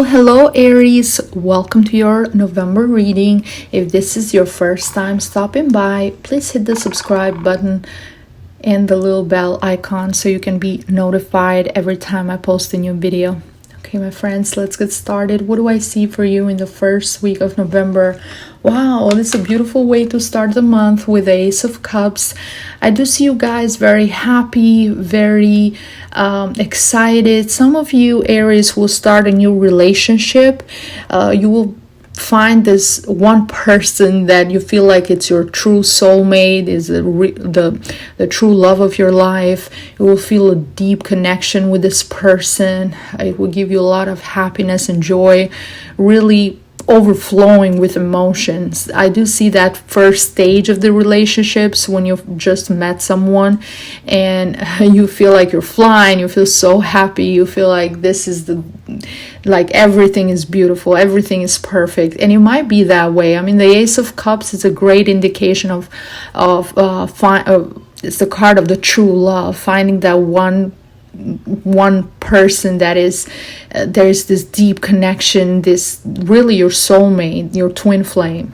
Hello Aries, welcome to your November reading. If this is your first time stopping by, please hit the subscribe button and the little bell icon so you can be notified every time I post a new video. Okay, my friends, let's get started. What do I see for you in the first week of November? Wow, this is a beautiful way to start the month with the Ace of Cups. I do see you guys very happy, very excited. Some of you, Aries, will start a new relationship. You will find this one person that you feel like it's your true soulmate, is the true love of your life. You will feel a deep connection with this person. It will give you a lot of happiness and joy, really overflowing with emotions. I do see that first stage of the relationships when you've just met someone and you feel like you're flying, you feel so happy, you feel like this is like everything is beautiful, everything is perfect, and it might be that way. I mean, the Ace of Cups is a great indication of it's the card of the true love, finding that one person that is there's this deep connection, this really your soulmate, your twin flame.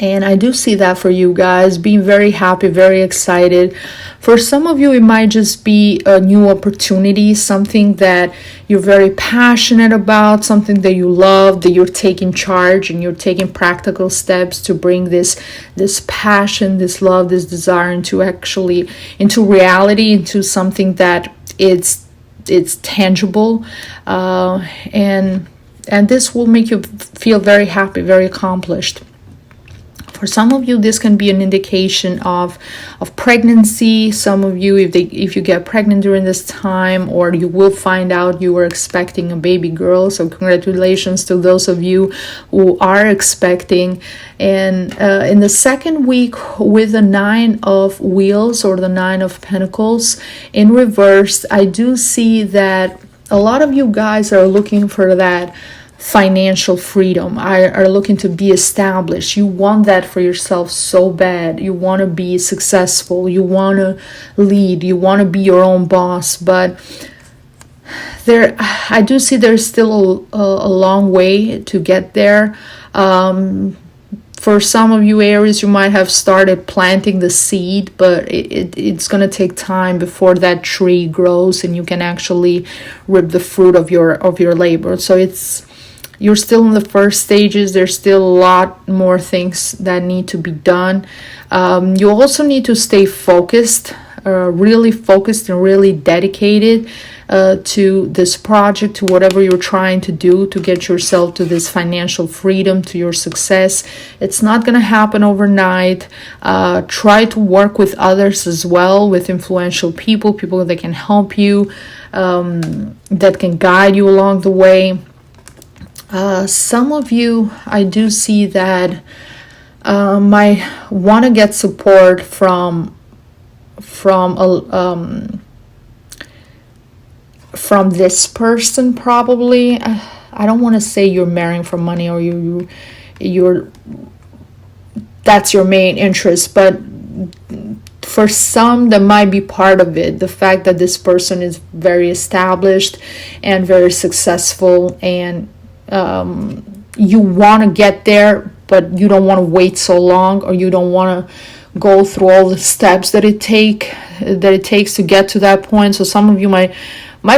And I do see that for you guys, being very happy, very excited. For some of you, it might just be a new opportunity, something that you're very passionate about, something that you love, that you're taking charge and you're taking practical steps to bring this passion, this love, this desire into reality, into something that it's tangible, and this will make you feel very happy, very accomplished. For some of you, this can be an indication of pregnancy. Some of you, if you get pregnant during this time, or you will find out you were expecting a baby girl. So congratulations to those of you who are expecting. And in the second week, with the Nine of Wheels or the Nine of Pentacles in reverse, I do see that a lot of you guys are looking for that financial freedom, are looking to be established. You want that for yourself so bad. You want to be successful, you want to lead, you want to be your own boss. But I do see there's still a long way to get there. For some of you, Aries, you might have started planting the seed, but it's going to take time before that tree grows and you can actually reap the fruit of your labor. So you're still in the first stages. There's still a lot more things that need to be done. You also need to stay focused, really focused and really dedicated to this project, to whatever you're trying to do to get yourself to this financial freedom, to your success. It's not going to happen overnight. Try to work with others as well, with influential people that can help you, that can guide you along the way. Some of you, I do see that might want to get support from this person, probably. I don't want to say you're marrying for money or you're that's your main interest, but for some, that might be part of it. The fact that this person is very established and very successful, and you want to get there, but you don't want to wait so long, or you don't want to go through all the steps that it takes to get to that point. So some of you might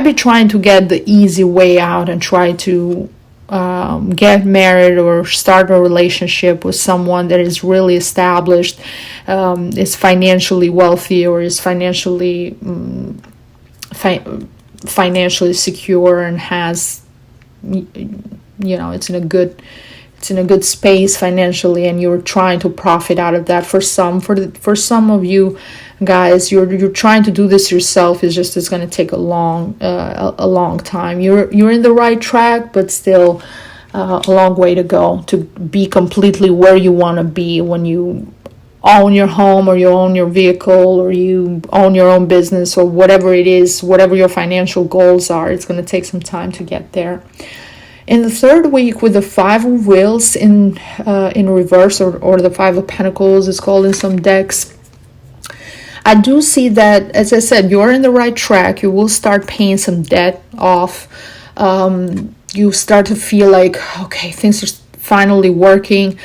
be trying to get the easy way out and try to get married or start a relationship with someone that is really established, is financially wealthy, or is financially secure and has, it's in a good space financially, and you're trying to profit out of that. For some of you guys, you're trying to do this yourself. It's going to take a long time. You're in the right track, but still a long way to go to be completely where you want to be when you own your home, or you own your vehicle, or you own your own business, or whatever it is, whatever your financial goals are. It's going to take some time to get there. In the third week, with the Five of Wheels in reverse, or the Five of Pentacles is called in some decks, I do see that, as I said, you're in the right track. You will start paying some debt off. You start to feel like, okay, things are finally working.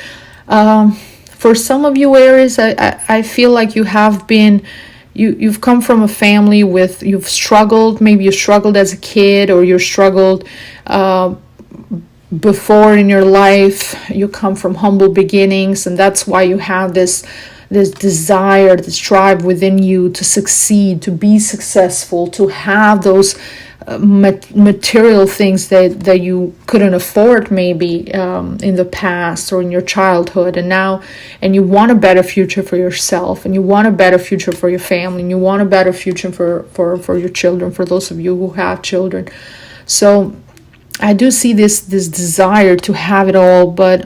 For some of you, Aries, I feel like you have been, you've come from a family with, you've struggled, maybe you struggled as a kid, or you struggled before in your life. You come from humble beginnings, and that's why you have this desire, this drive within you to succeed, to be successful, to have those material things that you couldn't afford maybe in the past or in your childhood, and you want a better future for yourself, and you want a better future for your family, and you want a better future for your children, for those of you who have children. So I do see this desire to have it all, but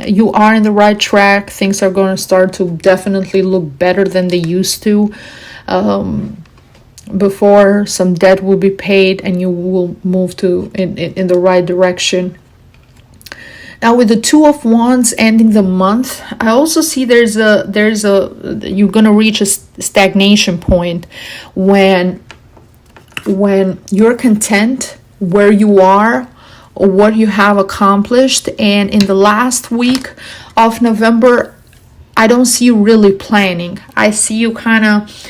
you are in the right track. Things are going to start to definitely look better than they used to. Before, some debt will be paid, and you will move in the right direction. Now, with the Two of Wands ending the month, I also see there's a you're gonna reach a stagnation point when you're content where you are or what you have accomplished. And in the last week of November, I don't see you really planning. I see you kind of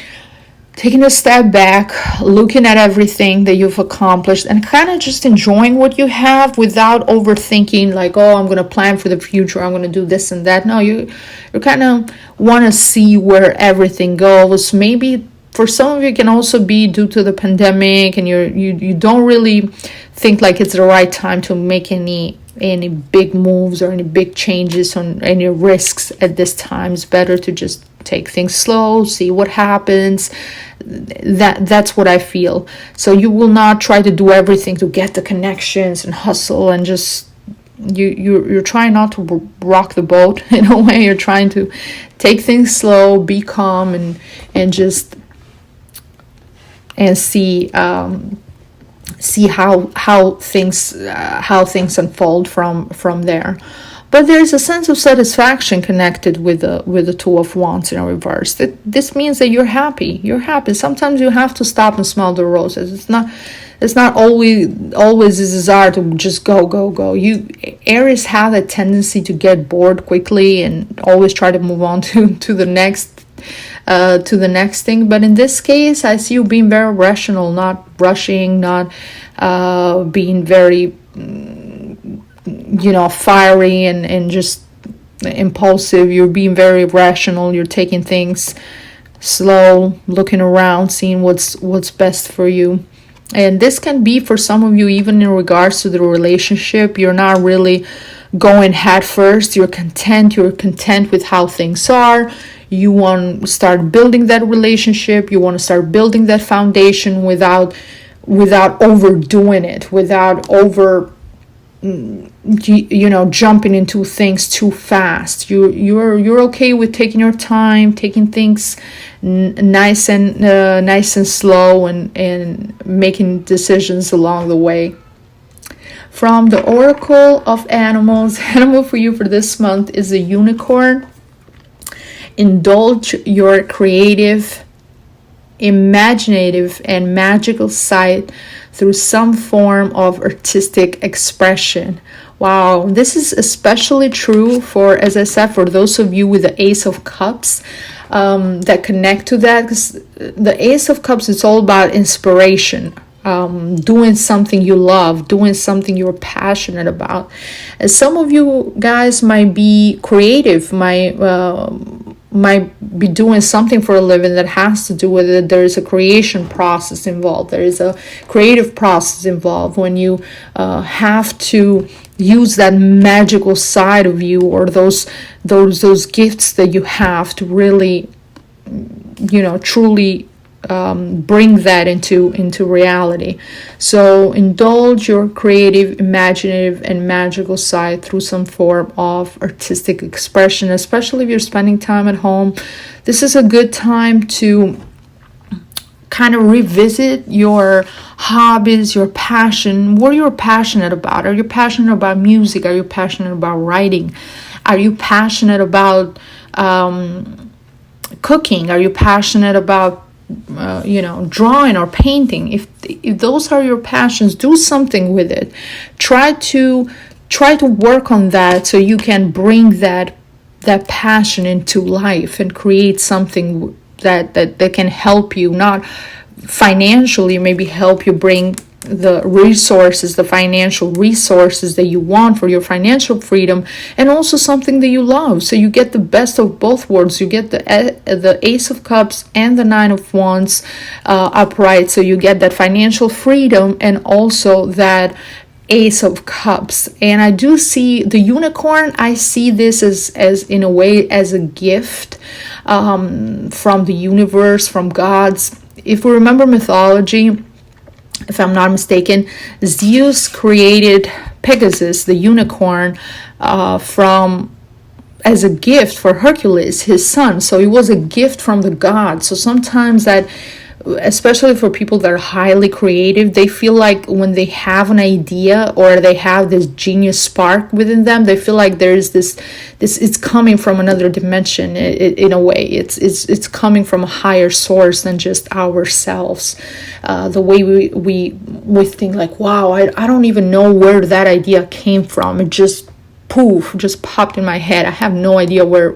taking a step back, looking at everything that you've accomplished, and kind of just enjoying what you have without overthinking, like, oh, I'm going to plan for the future, I'm going to do this and that. No, you kind of want to see where everything goes. Maybe for some of you, it can also be due to the pandemic, and you don't really think like it's the right time to make any big moves or any big changes on any risks at this time. It's better to just take things slow, see what happens. That's what I feel. So you will not try to do everything to get the connections and hustle, and just you're trying not to rock the boat in a way. You're trying to take things slow, be calm, and just see how things unfold from there. But there's a sense of satisfaction connected with the Two of Wands in reverse. This means that you're happy. You're happy. Sometimes you have to stop and smell the roses. It's not always a desire to just go. You Aries have a tendency to get bored quickly and always try to move on to the next thing. But in this case, I see you being very rational, not rushing, not being very fiery and just impulsive. You're being very rational. You're taking things slow, looking around, seeing what's best for you. And this can be for some of you even in regards to the relationship. You're not really going head first. You're content with how things are. You want to start building that relationship. You want to start building that foundation without overdoing it, without jumping into things too fast. You're okay with taking your time, taking things nice and slow, and making decisions along the way. From the Oracle of Animals, animal for you for this month is a unicorn. Indulge your creative, imaginative, and magical side through some form of artistic expression. Wow, this is especially true for, as I said, for those of you with the Ace of Cups that connect to that, because the Ace of Cups is all about inspiration, doing something you love, doing something you're passionate about. And some of you guys might be creative, might be doing something for a living that has to do with it. There is a creation process involved. There is a creative process involved when you have to use that magical side of you, or those gifts that you have to really, truly bring that into reality. So indulge your creative, imaginative, and magical side through some form of artistic expression, especially if you're spending time at home. This is a good time to kind of revisit your hobbies, your passion, what you're passionate about. Are you passionate about music? Are you passionate about writing? Are you passionate about cooking? Are you passionate about drawing or painting. If those are your passions, do something with it. Try to work on that so you can bring that passion into life and create something that can help you, not financially, maybe help you bring the financial resources that you want for your financial freedom, and also something that you love. So you get the best of both worlds. You get the Ace of Cups and the Nine of Wands upright. So you get that financial freedom and also that Ace of Cups. And I do see the unicorn. I see this as in a way as a gift from the universe, from gods. If we remember mythology, if I'm not mistaken, Zeus created Pegasus, the unicorn, as a gift for Hercules, his son. So it was a gift from the gods. So sometimes that, especially for people that are highly creative, they feel like when they have an idea or they have this genius spark within them, they feel like there's this it's coming from another dimension. In a way, it's coming from a higher source than just ourselves. The way we think like, wow, I don't even know where that idea came from. It just just popped in my head. I have no idea where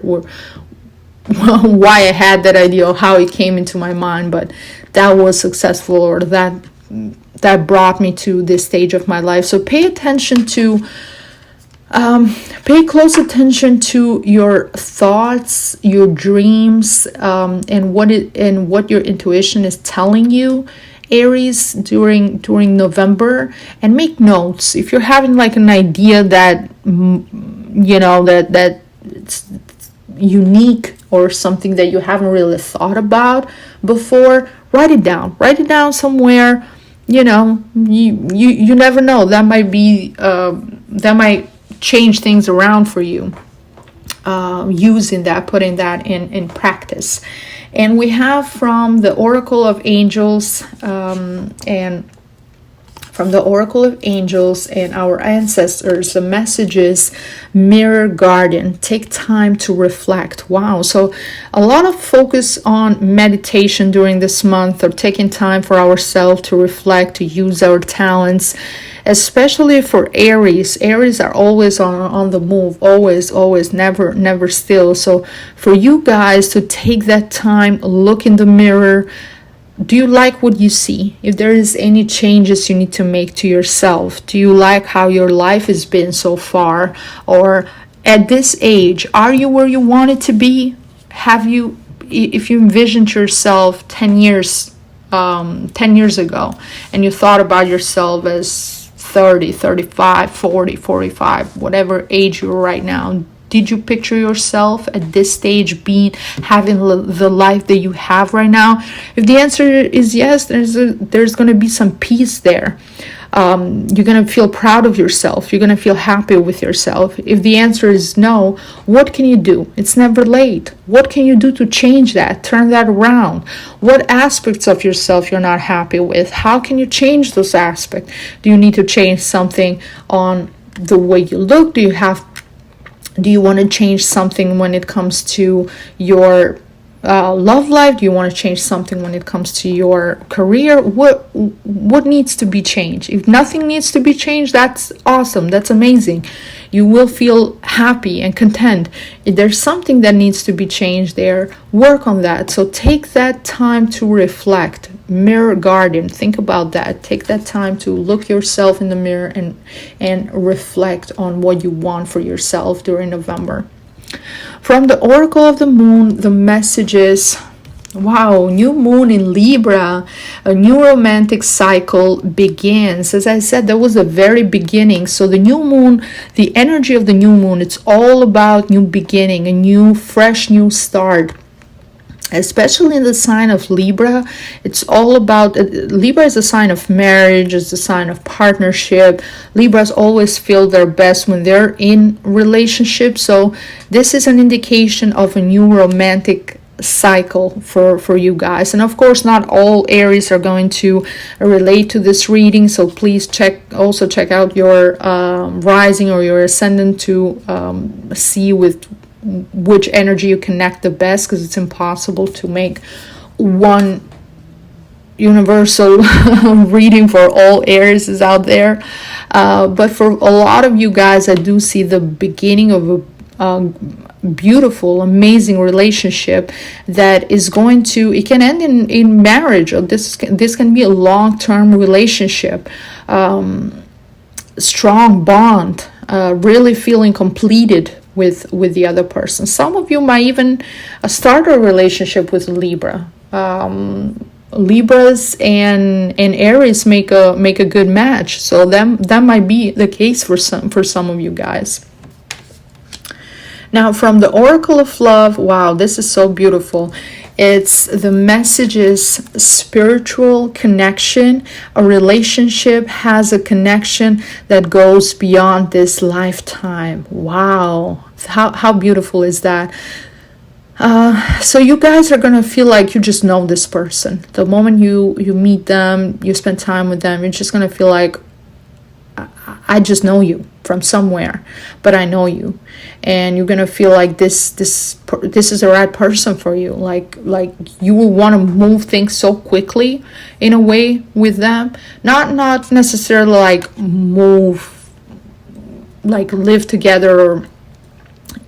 why I had that idea or how it came into my mind, but that was successful, or that brought me to this stage of my life. So pay close attention to your thoughts, your dreams, and what your intuition is telling you, Aries, during November. And make notes if you're having like an idea that that it's unique or something that you haven't really thought about before. Write it down somewhere. You never know, that might change things around for you, putting that in practice. And we have from the Oracle of Angels and our ancestors, the messages: mirror garden, take time to reflect. Wow. So a lot of focus on meditation during this month, or taking time for ourselves to reflect, to use our talents, especially for Aries. Aries are always on the move, always, never still. So for you guys to take that time, look in the mirror. Do you like what you see? If there is any changes you need to make to yourself, do you like how your life has been so far? Or at this age, are you where you wanted to be? If you envisioned yourself 10 years ago, and you thought about yourself as 30, 35, 40, 45, whatever age you're right now, did you picture yourself at this stage having the life that you have right now? If the answer is yes, there's going to be some peace there. You're going to feel proud of yourself. You're going to feel happy with yourself. If the answer is no, what can you do? It's never late. What can you do to change that? Turn that around. What aspects of yourself you're not happy with? How can you change those aspects? Do you need to change something on the way you look? Do you want to change something when it comes to your love life? Do you want to change something when it comes to your career? What needs to be changed? If nothing needs to be changed, that's awesome. That's amazing. You will feel happy and content. If there's something that needs to be changed there, work on that. So take that time to reflect. Mirror garden, think about that. Take that time to look yourself in the mirror and reflect on what you want for yourself during November. From the Oracle of the Moon, the messages: wow, new moon in Libra, a new romantic cycle begins. As I said, that was the very beginning. So the new moon, the energy of the new moon, it's all about new beginning, a new, fresh, new start. Especially in the sign of Libra, it's all about, Libra is a sign of marriage, it's a sign of partnership. Libras always feel their best when they're in relationships. So this is an indication of a new romantic cycle for you guys. And of course, not all Aries are going to relate to this reading, so please check out your rising or your ascendant to see with which energy you connect the best, because it's impossible to make one universal reading for all Aries is out there, but for a lot of you guys, I do see the beginning of a beautiful, amazing relationship that is going to, it can end in marriage, or this can be a long-term relationship, strong bond, really feeling completed with the other person. Some of you might even start a relationship with Libra. Libras and Aries make a good match, so that might be the case for some of you guys. Now, from the Oracle of Love, wow, this is so beautiful. It's the message is spiritual connection. A relationship has a connection that goes beyond this lifetime. Wow, how beautiful is that? So you guys are gonna feel like you just know this person. The moment you meet them, you spend time with them, you're just gonna feel like, I just know you from somewhere, but I know you, and you're gonna feel like this is the right person for you. Like you will want to move things so quickly in a way with them, not necessarily like move, like live together or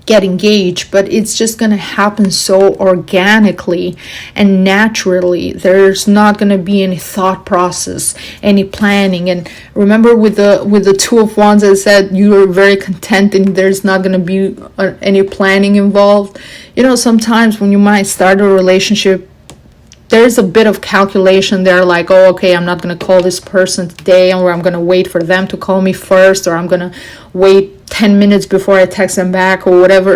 get engaged, but it's just going to happen so organically and naturally. There's not going to be any thought process, any planning. And remember with the Two of Wands, I said you are very content and there's not going to be any planning involved. You know, sometimes when you might start a relationship, there's a bit of calculation there, like, oh, okay, I'm not going to call this person today, or I'm going to wait for them to call me first, or I'm going to wait 10 minutes before I text them back, or whatever.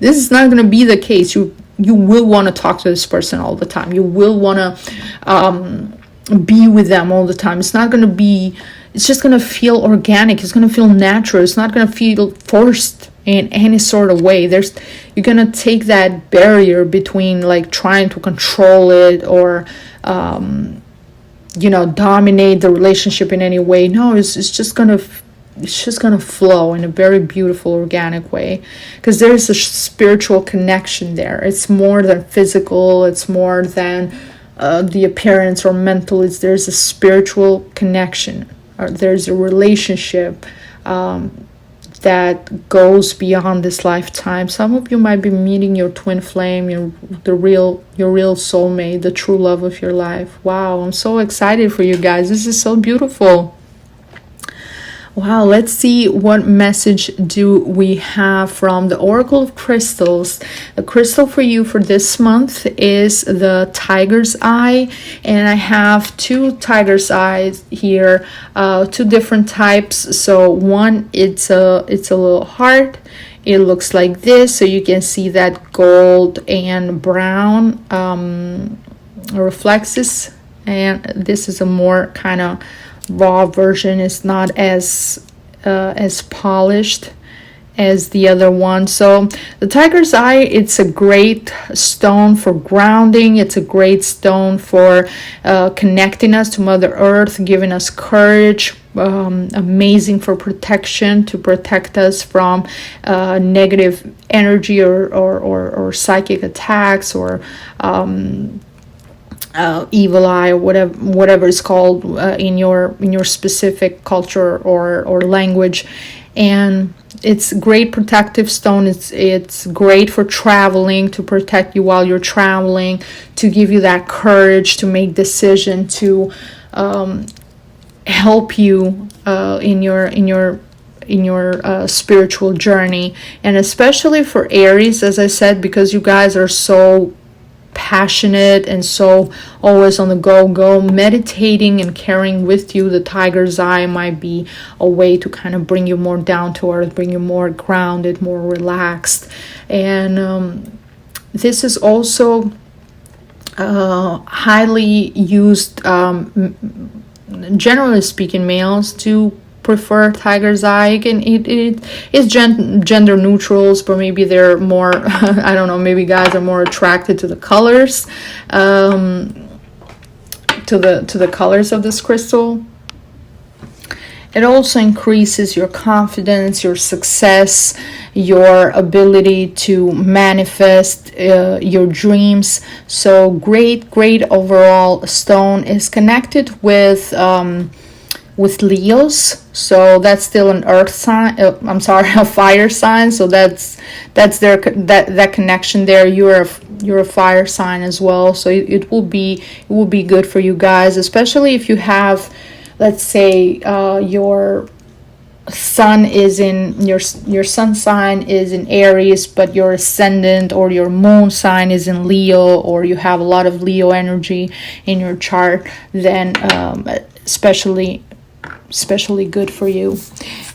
This is not going to be the case. You will want to talk to this person all the time. You will want to be with them all the time. It's not going to be, it's just going to feel organic. It's going to feel natural. It's not going to feel forced in any sort of way. You're gonna take that barrier between like trying to control it or dominate the relationship in any way. No, it's just gonna flow in a very beautiful, organic way, because there's a spiritual connection there. It's more than physical. It's more than the appearance or mental. There's a spiritual connection, or there's a relationship that goes beyond this lifetime. Some of you might be meeting your twin flame, your real soulmate, the true love of your life. Wow, I'm so excited for you guys. This is so beautiful. Wow, let's see what message do we have from the Oracle of Crystals. The crystal for you for this month is the Tiger's Eye, and I have two Tiger's Eyes here, two different types. So one, it's a little heart. It looks like this, so you can see that gold and brown reflexes, and this is a more kind of raw version. Is not as polished as the other one. So the Tiger's Eye, it's a great stone for grounding. It's a great stone for connecting us to Mother Earth, giving us courage. Amazing for protection, to protect us from negative energy or psychic attacks, or evil eye, or whatever it's called in your specific culture or language. And it's great protective stone. It's great for traveling, to protect you while you're traveling, to give you that courage to make decision, to help you in your spiritual journey. And especially for Aries, as I said, because you guys are so passionate and so always on the go, meditating and carrying with you the Tiger's Eye might be a way to kind of bring you more down to earth, bring you more grounded, more relaxed. And this is also highly used, generally speaking, males do prefer Tiger's Eye, and it is gender neutrals, but maybe they're more I don't know, maybe guys are more attracted to the colors, to the colors of this crystal. It also increases your confidence, your success, your ability to manifest your dreams. So great, great overall stone. Is connected with Leos, so that's still an earth sign. I'm sorry, a fire sign. So that's that connection there. You're a fire sign as well. So it will be good for you guys, especially if you have, let's say, your sun is in your sun sign is in Aries, but your ascendant or your moon sign is in Leo, or you have a lot of Leo energy in your chart. Then especially good for you.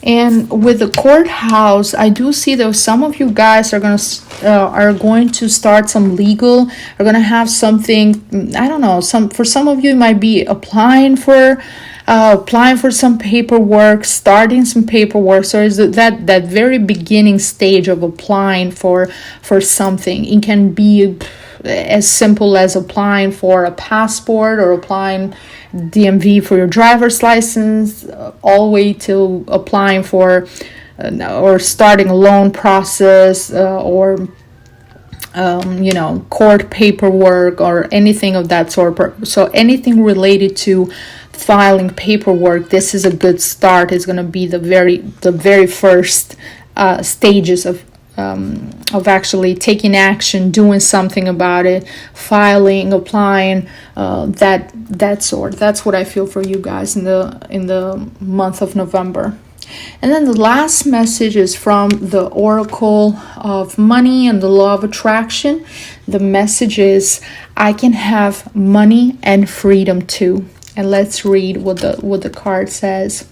And with the court house, I do see that some of you guys are going to start some legal, are going to have something, I don't know, for some of you it might be applying for some paperwork, starting some paperwork. So is that very beginning stage of applying for something. It can be as simple as applying for a passport or applying DMV for your driver's license, all the way to applying for or starting a loan process, or court paperwork or anything of that sort. So anything related to filing paperwork, this is a good start. It's going to be the very first stages of actually taking action, doing something about it, filing, applying, that sort. That's what I feel for you guys in the month of November. And then the last message is from the Oracle of Money and the Law of Attraction. The message is, I can have money and freedom too. And let's read what the card says.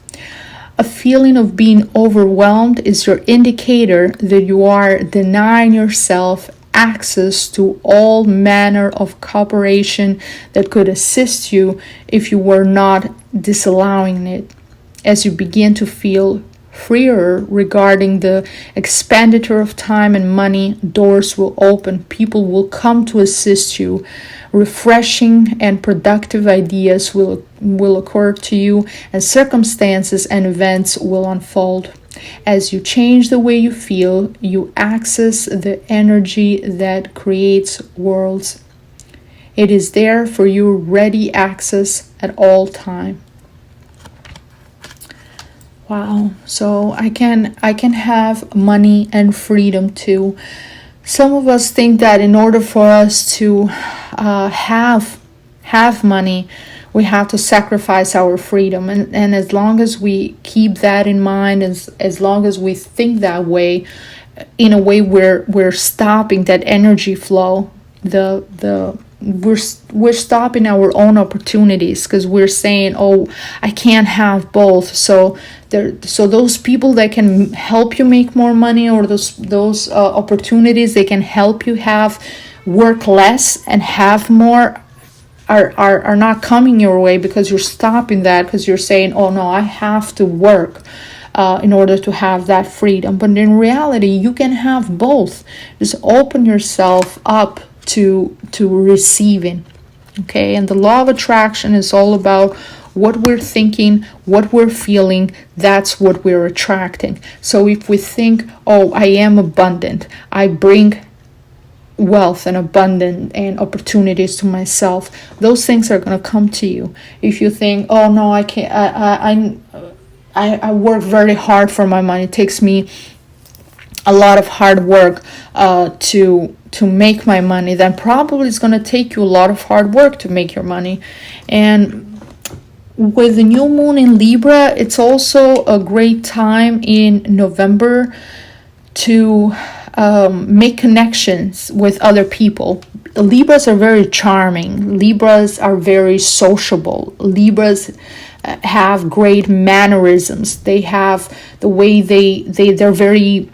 A feeling of being overwhelmed is your indicator that you are denying yourself access to all manner of cooperation that could assist you if you were not disallowing it. As you begin to feel freer regarding the expenditure of time and money, doors will open, people will come to assist you, refreshing and productive ideas will occur to you, and circumstances and events will unfold. As you change the way you feel, you access the energy that creates worlds. It is there for you, ready access at all time. Wow. So I can have money and freedom too. Some of us think that in order for us to have money, we have to sacrifice our freedom. And as long as we keep that in mind, as long as we think that way, in a way we're stopping that energy flow. We're stopping our own opportunities, because we're saying, oh, I can't have both. So those people that can help you make more money, or those opportunities they can help you work less and have more, are not coming your way, because you're stopping that, because you're saying, oh no, I have to work in order to have that freedom. But in reality, you can have both. Just open yourself up to receiving. Okay, and the law of attraction is all about what we're thinking, what we're feeling. That's what we're attracting. So if we think, oh, I am abundant, I bring wealth and abundance and opportunities to myself, those things are going to come to you. If you think, oh no, I can't, I work very hard for my money, it takes me a lot of hard work to make my money, then probably it's going to take you a lot of hard work to make your money. And with the new moon in Libra, it's also a great time in November to make connections with other people. Libras are very charming. Libras are very sociable. Libras have great mannerisms. They have the way they're very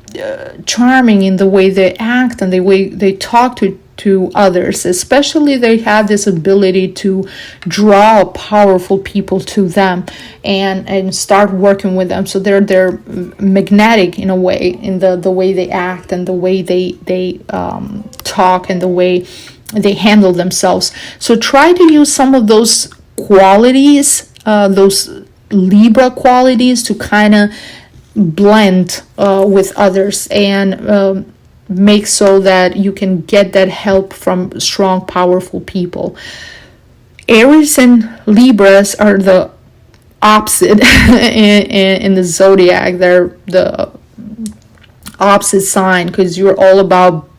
charming in the way they act and the way they talk to others. Especially they have this ability to draw powerful people to them and start working with them. So they're magnetic in a way, in the way they act and the way they talk and the way they handle themselves. So try to use some of those qualities, those Libra qualities to kind of blend with others and make so that you can get that help from strong, powerful people. Aries and Libras are the opposite in the zodiac. They're the opposite sign because you're all about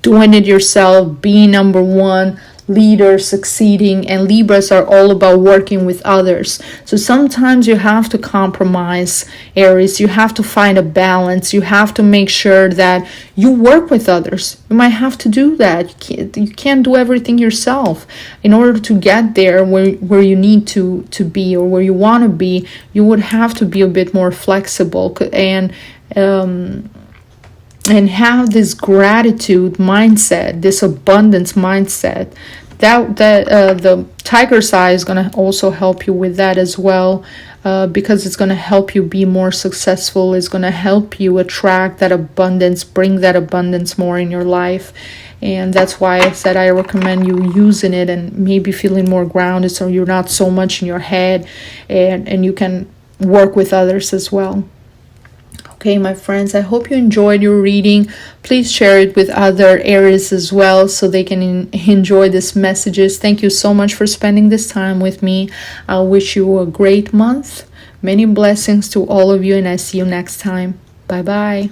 doing it yourself, being number one, leader, succeeding, and Libras are all about working with others. So sometimes you have to compromise, Aries. You have to find a balance. You have to make sure that you work with others. You might have to do that. You can't do everything yourself. In order to get there where you need to be or where you want to be, you would have to be a bit more flexible and have this gratitude mindset, this abundance mindset. That the tiger's eye is going to also help you with that as well, because it's going to help you be more successful. It's going to help you attract that abundance, bring that abundance more in your life. And that's why I said I recommend you using it and maybe feeling more grounded so you're not so much in your head, and you can work with others as well. Okay, my friends, I hope you enjoyed your reading. Please share it with other Aries as well so they can enjoy these messages. Thank you so much for spending this time with me. I wish you a great month. Many blessings to all of you, and I see you next time. Bye-bye.